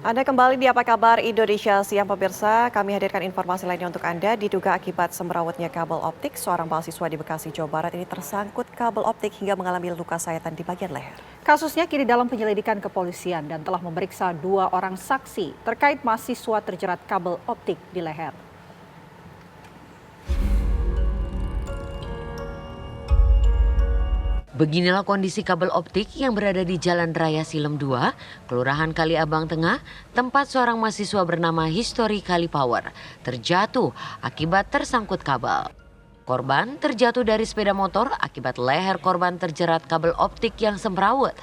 Anda kembali di Apa Kabar Indonesia Siang pemirsa. Kami hadirkan informasi lainnya untuk Anda. Diduga akibat semrawutnya kabel optik, seorang mahasiswa di Bekasi, Jawa Barat ini tersangkut kabel optik hingga mengalami luka sayatan di bagian leher. Kasusnya kini dalam penyelidikan kepolisian dan telah memeriksa 2 orang saksi terkait mahasiswa terjerat kabel optik di leher. Beginilah kondisi kabel optik yang berada di Jalan Raya Silem 2, Kelurahan Kaliabang Tengah, tempat seorang mahasiswa bernama History Kali Power terjatuh akibat tersangkut kabel. Korban terjatuh dari sepeda motor akibat leher korban terjerat kabel optik yang semrawut.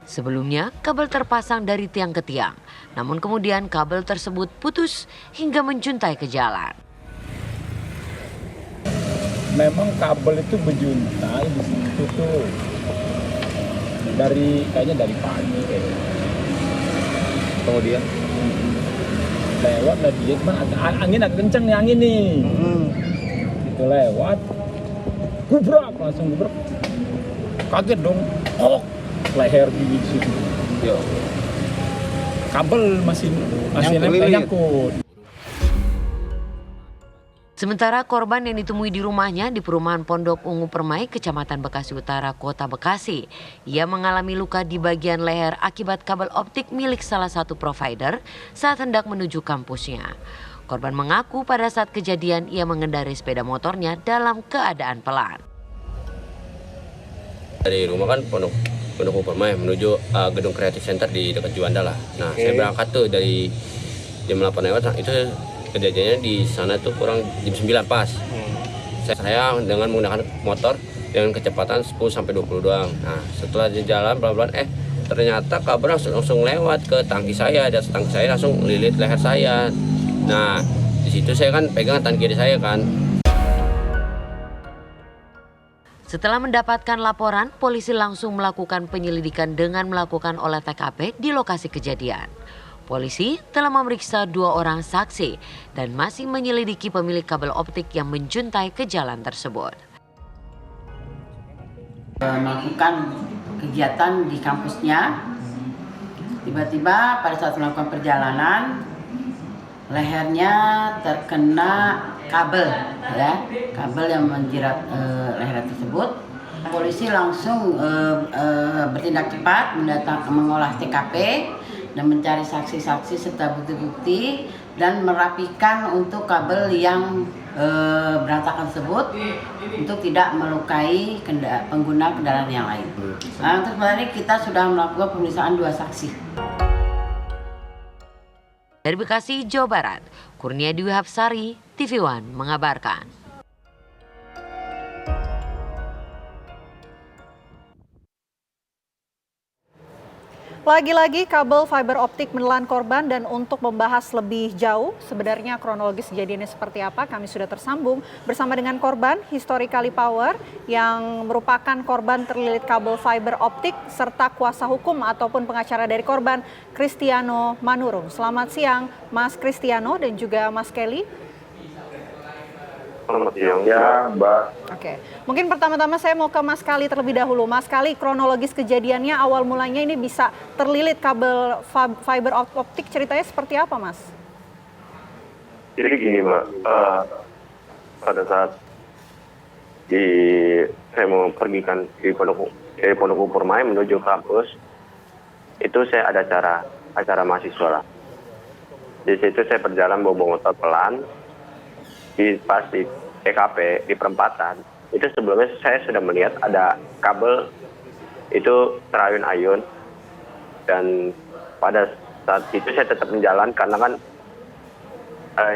Sebelumnya, kabel terpasang dari tiang ke tiang, namun kemudian kabel tersebut putus hingga menjuntai ke jalan. Memang kabel itu berjuntai di situ tuh kayaknya dari pagi kayaknya. Kemudian Lewat lah dia, cuman angin agak kenceng nih angin nih. Itu lewat, langsung gubrak. Kaget dong, leher di situ. yo, Kabel masih nyangkut. Sementara korban yang ditemui di rumahnya di perumahan Pondok Ungu Permai, Kecamatan Bekasi Utara, Kota Bekasi. Ia mengalami luka di bagian leher akibat kabel optik milik salah satu provider saat hendak menuju kampusnya. Korban mengaku pada saat kejadian ia mengendarai sepeda motornya dalam keadaan pelan. dari rumah kan Pondok Ungu Permai menuju gedung Creative Center di dekat Juanda lah. Nah, saya berangkat tuh dari jam 8 lewat, itu kejadiannya di sana tuh kurang jam 9 pas. Saya dengan menggunakan motor dengan kecepatan 10-20 doang. Nah, setelah di jalan pelan-pelan ternyata kabel langsung lewat ke tangki saya, dan tangki saya langsung lilit leher saya. Nah, di situ saya kan pegang tangan kiri saya kan. Setelah mendapatkan laporan, polisi langsung melakukan penyelidikan dengan melakukan olah TKP di lokasi kejadian. Polisi telah memeriksa 2 orang saksi dan masih menyelidiki pemilik kabel optik yang menjuntai ke jalan tersebut. Melakukan kegiatan di kampusnya, tiba-tiba pada saat melakukan perjalanan lehernya terkena kabel, kabel yang menjerat leher tersebut. Polisi langsung bertindak cepat mengolah TKP dan mencari saksi-saksi serta bukti-bukti dan merapikan untuk kabel yang berantakan tersebut untuk tidak melukai pengguna kendaraan yang lain. Nah, untuk sebenarnya kita sudah melakukan pemeriksaan 2 saksi. Dari Bekasi, Jawa Barat, Kurnia Dwi Hapsari, TV One mengabarkan. Lagi-lagi kabel fiber optik menelan korban, dan untuk membahas lebih jauh sebenarnya kronologis kejadiannya seperti apa, kami sudah tersambung bersama dengan korban History Kali Power yang merupakan korban terlilit kabel fiber optik serta kuasa hukum ataupun pengacara dari korban, Kristiano Manurung. Selamat siang Mas Kristiano dan juga Mas Kelly. Selamat siang, ya, Mbak. Oke, mungkin pertama-tama saya mau ke Mas Kali terlebih dahulu. Mas Kali, kronologis kejadiannya awal mulanya ini bisa terlilit kabel fiber optik, ceritanya seperti apa, Mas? Jadi gini, Mbak, pada saat saya mau pergikan di Pondok Ungu Permai menuju kampus, itu saya ada acara mahasiswa lah. Di situ saya berjalan bawa motor pelan, pas di TKP di perempatan itu sebelumnya saya sudah melihat ada kabel itu terayun-ayun, dan pada saat itu saya tetap menjalan karena kan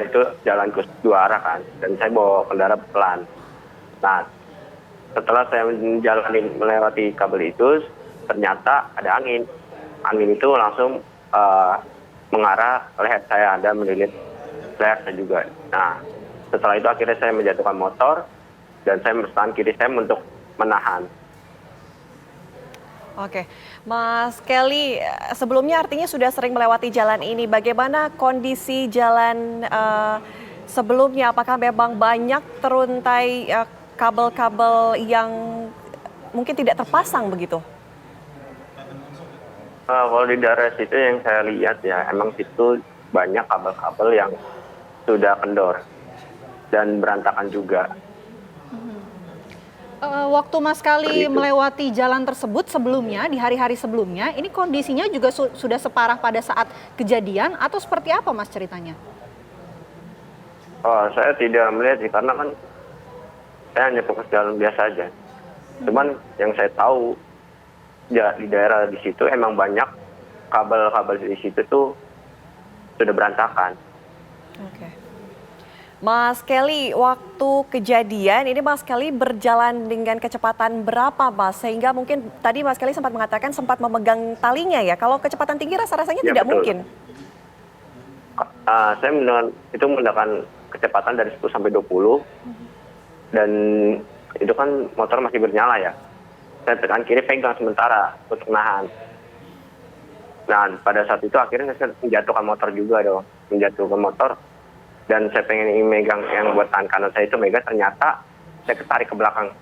itu jalan ke 2 arah kan, dan saya bawa kendaraan pelan. Nah, setelah saya melewati kabel itu ternyata ada angin itu langsung mengarah leher saya, ada melilit leher saya juga. Nah, setelah itu akhirnya saya menjatuhkan motor dan saya bertahan kiri saya untuk menahan. Oke, Mas Kelly, sebelumnya artinya sudah sering melewati jalan ini. Bagaimana kondisi jalan sebelumnya? Apakah memang banyak teruntai kabel-kabel yang mungkin tidak terpasang begitu? Kalau di daerah situ yang saya lihat ya, emang situ banyak kabel-kabel yang sudah kendor dan berantakan juga. Waktu Mas Kali Seperti itu. melewati jalan tersebut sebelumnya, di hari-hari sebelumnya, ini kondisinya juga sudah separah pada saat kejadian atau seperti apa Mas ceritanya? Saya tidak melihat sih, karena kan saya hanya fokus jalan biasa aja. Cuman yang saya tahu, ya, di daerah di situ emang banyak kabel-kabel di situ tuh sudah berantakan. Oke. Mas Kelly, waktu kejadian ini Mas Kelly berjalan dengan kecepatan berapa Mas? Sehingga mungkin tadi Mas Kelly sempat mengatakan sempat memegang talinya ya. Kalau kecepatan tinggi rasa-rasanya Ya, tidak betul. mungkin. Saya menggunakan kecepatan dari 10 sampai 20 dan itu kan motor masih bernyala ya. Saya tekan kiri pegang sementara untuk nahan. Nah, pada saat itu akhirnya saya menjatuhkan motor juga dong. Menjatuhkan motor. Dan saya pengen megang yang buat tangan kanan saya itu megang, ternyata saya ketarik ke belakang.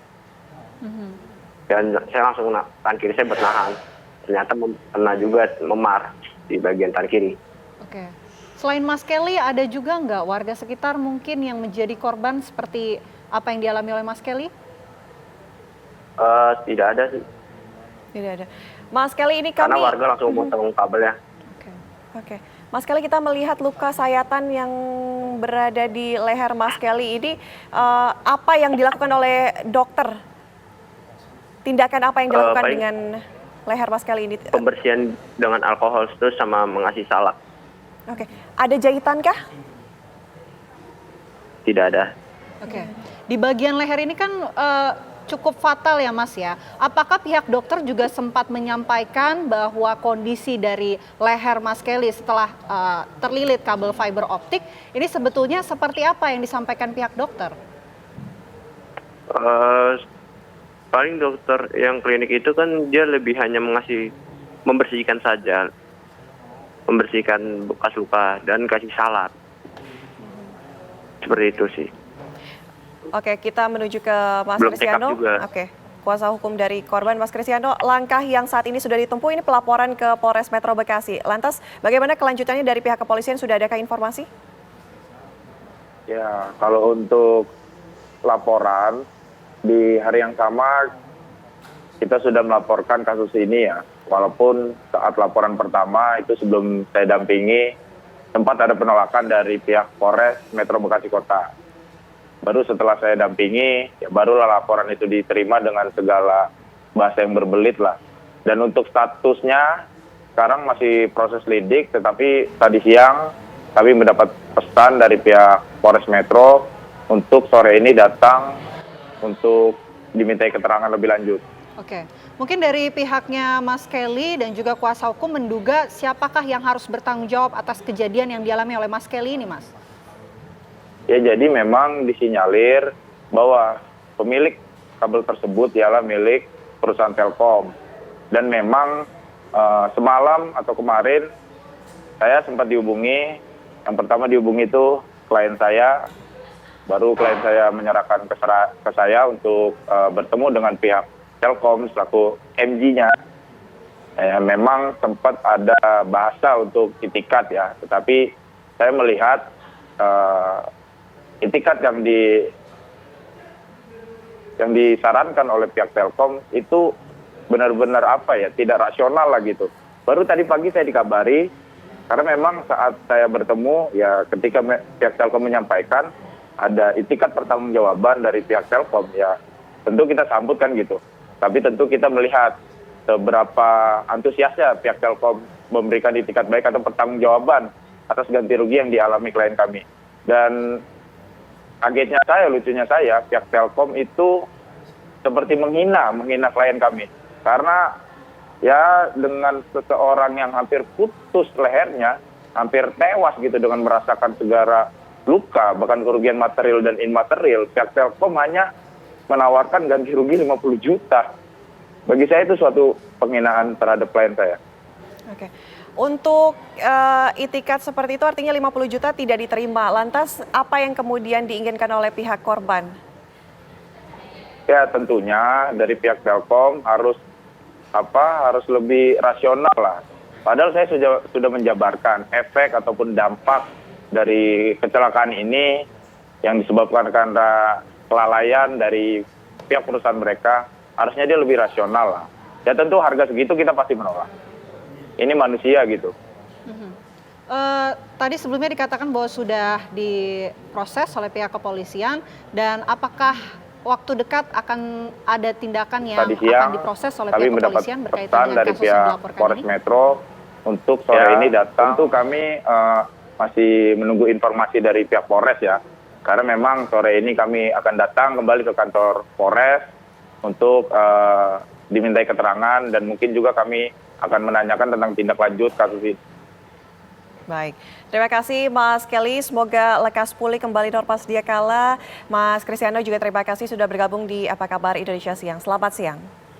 Dan saya langsung tangan kiri saya bernahan. Ternyata kena juga memar di bagian tangan kiri. Oke. Selain Mas Kelly, ada juga nggak warga sekitar mungkin yang menjadi korban seperti apa yang dialami oleh Mas Kelly? Tidak ada sih. Tidak ada. Mas Kelly ini Karena kami... warga langsung potong kabelnya. Oke. Mas Kelly, kita melihat luka sayatan yang berada di leher Mas Kelly ini, apa yang dilakukan oleh dokter? Tindakan apa yang dilakukan paling- dengan leher Mas Kelly ini? Pembersihan dengan alkohol terus sama mengasih salak. Oke. Ada jahitankah? Tidak ada. Oke. Di bagian leher ini kan cukup fatal ya Mas ya. Apakah pihak dokter juga sempat menyampaikan bahwa kondisi dari leher Mas Kelly setelah terlilit kabel fiber optik ini sebetulnya seperti apa yang disampaikan pihak dokter? Paling dokter yang klinik itu kan dia lebih hanya membersihkan saja. Membersihkan bekas luka dan kasih salak. Seperti itu sih. Oke, kita menuju ke Mas Belum check up Kristiano. juga. Oke, kuasa hukum dari korban Mas Kristiano. Langkah yang saat ini sudah ditempuh ini pelaporan ke Polres Metro Bekasi. Lantas, bagaimana kelanjutannya dari pihak kepolisian? Sudah adakah informasi? Ya, kalau untuk laporan di hari yang sama kita sudah melaporkan kasus ini ya. Walaupun saat laporan pertama itu sebelum saya dampingi sempat ada penolakan dari pihak Polres Metro Bekasi Kota. Baru setelah saya dampingi, ya barulah laporan itu diterima dengan segala bahasa yang berbelit lah. Dan untuk statusnya sekarang masih proses lidik, tetapi tadi siang kami mendapat pesan dari pihak Polres Metro untuk sore ini datang untuk dimintai keterangan lebih lanjut. Oke, mungkin dari pihaknya Mas Kelly dan juga kuasa hukum menduga siapakah yang harus bertanggung jawab atas kejadian yang dialami oleh Mas Kelly ini, Mas? Ya, jadi memang disinyalir bahwa pemilik kabel tersebut ialah milik perusahaan Telkom. Dan memang semalam atau kemarin saya sempat dihubungi. Yang pertama dihubungi itu klien saya, baru klien saya menyerahkan ke saya untuk bertemu dengan pihak Telkom selaku MG-nya. Memang sempat ada bahasa untuk itikat ya, tetapi saya melihat itikat yang disarankan oleh pihak Telkom itu benar-benar tidak rasional lah gitu. Baru tadi pagi saya dikabari, karena memang saat saya bertemu ya ketika pihak Telkom menyampaikan ada itikat pertanggungjawaban dari pihak Telkom, ya tentu kita sambut kan gitu. Tapi tentu kita melihat seberapa antusiasnya pihak Telkom memberikan itikat baik atau pertanggungjawaban atas ganti rugi yang dialami klien kami. Dan kagetnya saya, lucunya saya, pihak Telkom itu seperti menghina klien kami. Karena ya dengan seseorang yang hampir putus lehernya, hampir tewas gitu dengan merasakan segala luka, bahkan kerugian material dan imaterial, pihak Telkom hanya menawarkan ganti rugi 50 juta. Bagi saya itu suatu penghinaan terhadap klien saya. Oke. Untuk itikat seperti itu artinya 50 juta tidak diterima. Lantas apa yang kemudian diinginkan oleh pihak korban? Ya tentunya dari pihak Telkom harus lebih rasional lah Padahal saya sudah menjabarkan efek ataupun dampak dari kecelakaan ini yang disebabkan karena kelalaian dari pihak perusahaan mereka, harusnya dia lebih rasional lah. Ya tentu harga segitu kita pasti menolak. Ini manusia gitu. Tadi sebelumnya dikatakan bahwa sudah diproses oleh pihak kepolisian, dan apakah waktu dekat akan ada tindakan yang Tadi siang, akan diproses oleh kami pihak mendapat kepolisian berkaitan pesan dengan dari kasus yang pihak dilaporkan Polres ini? Metro untuk sore ini datang. Tentu kami masih menunggu informasi dari pihak Polres ya. Karena memang sore ini kami akan datang kembali ke kantor Polres untuk dimintai keterangan, dan mungkin juga kami akan menanyakan tentang tindak lanjut kasus ini. Baik, terima kasih Mas Kelly. Semoga lekas pulih kembali normal sedia kala. Mas Kristiano juga terima kasih sudah bergabung di Apa Kabar Indonesia Siang. Selamat siang.